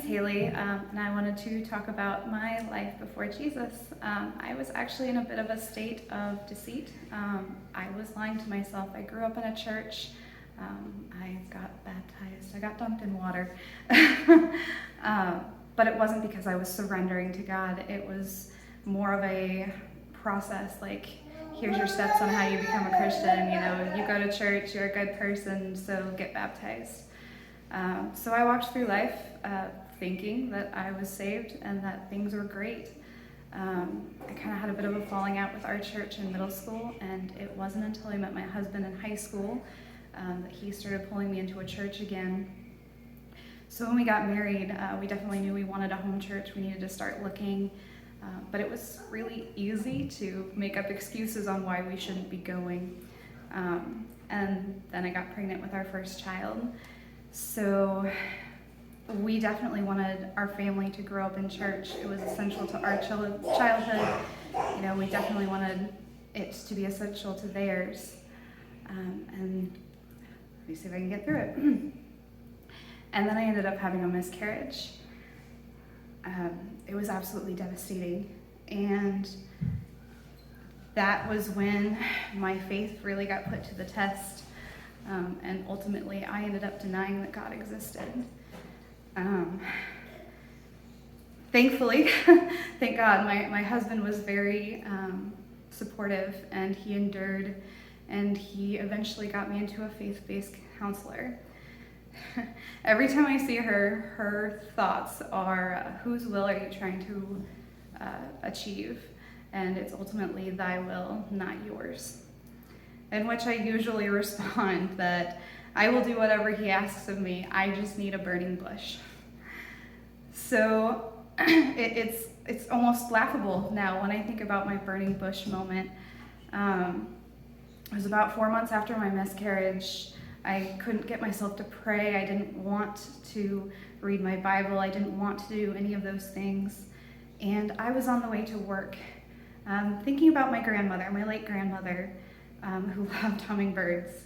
name's Haley, and I wanted to talk about my life before Jesus. I was actually in a bit of a state of deceit. I was lying to myself. I grew up in a church. I got baptized. I got dunked in water. But it wasn't because I was surrendering to God. It was more of a process, like, here's your steps on how you become a Christian. You go to church, you're a good person, so get baptized. So I walked through life thinking that I was saved and that things were great. I kind of had a bit of a falling out with our church in middle school, and it wasn't until I met my husband in high school that he started pulling me into a church again. So when we got married, we definitely knew we wanted a home church. We needed to start looking, but it was really easy to make up excuses on why we shouldn't be going. And then I got pregnant with our first child. So we definitely wanted our family to grow up in church. It was essential to our childhood. We definitely wanted it to be essential to theirs. And let me see if I can get through it. And then I ended up having a miscarriage. It was absolutely devastating. And that was when my faith really got put to the test. And ultimately, I ended up denying that God existed. Thankfully, thank God, my husband was very supportive, and he endured, and he eventually got me into a faith-based counselor. Every time I see her, her thoughts are, whose will are you trying to achieve? And it's ultimately thy will, not yours. In which I usually respond that I will do whatever he asks of me. I just need a burning bush. So it's almost laughable now when I think about my burning bush moment. It was about 4 months after my miscarriage. I couldn't get myself to pray. I didn't want to read my Bible. I didn't want to do any of those things. And I was on the way to work, thinking about my grandmother, my late grandmother, who loved hummingbirds,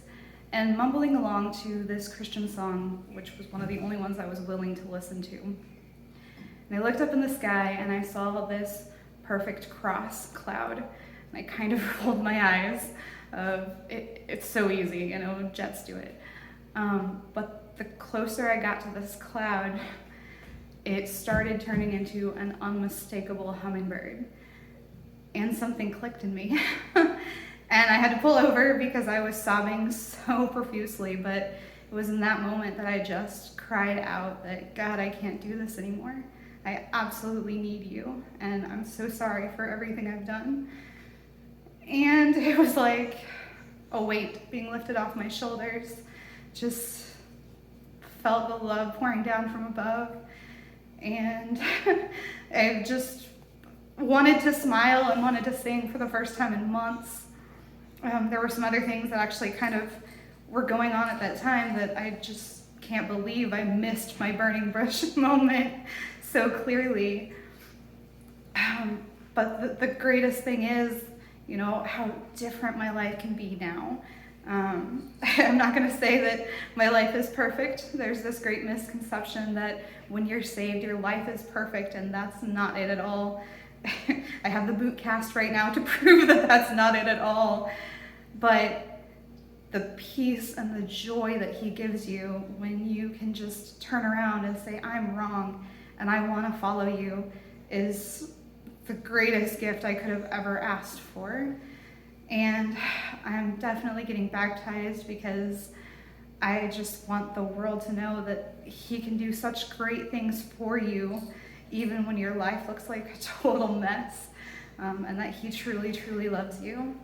and mumbling along to this Christian song, which was one of the only ones I was willing to listen to. And I looked up in the sky and I saw this perfect cross cloud, and I kind of rolled my eyes. It's so easy, jets do it. But the closer I got to this cloud, it started turning into an unmistakable hummingbird, and something clicked in me. And I had to pull over because I was sobbing so profusely, but it was in that moment that I just cried out that, God, I can't do this anymore. I absolutely need you, and I'm so sorry for everything I've done. And it was like a weight being lifted off my shoulders. Just felt the love pouring down from above, and I just wanted to smile and wanted to sing for the first time in months. There were some other things that actually kind of were going on at that time that I just can't believe I missed my burning bush moment so clearly. But the greatest thing is, how different my life can be now. I'm not going to say that my life is perfect. There's this great misconception that when you're saved, your life is perfect, and that's not it at all. I have the boot cast right now to prove that that's not it at all. But the peace and the joy that he gives you when you can just turn around and say, I'm wrong and I want to follow you, is the greatest gift I could have ever asked for. And I'm definitely getting baptized because I just want the world to know that he can do such great things for you, even when your life looks like a total mess, and that he truly, truly loves you.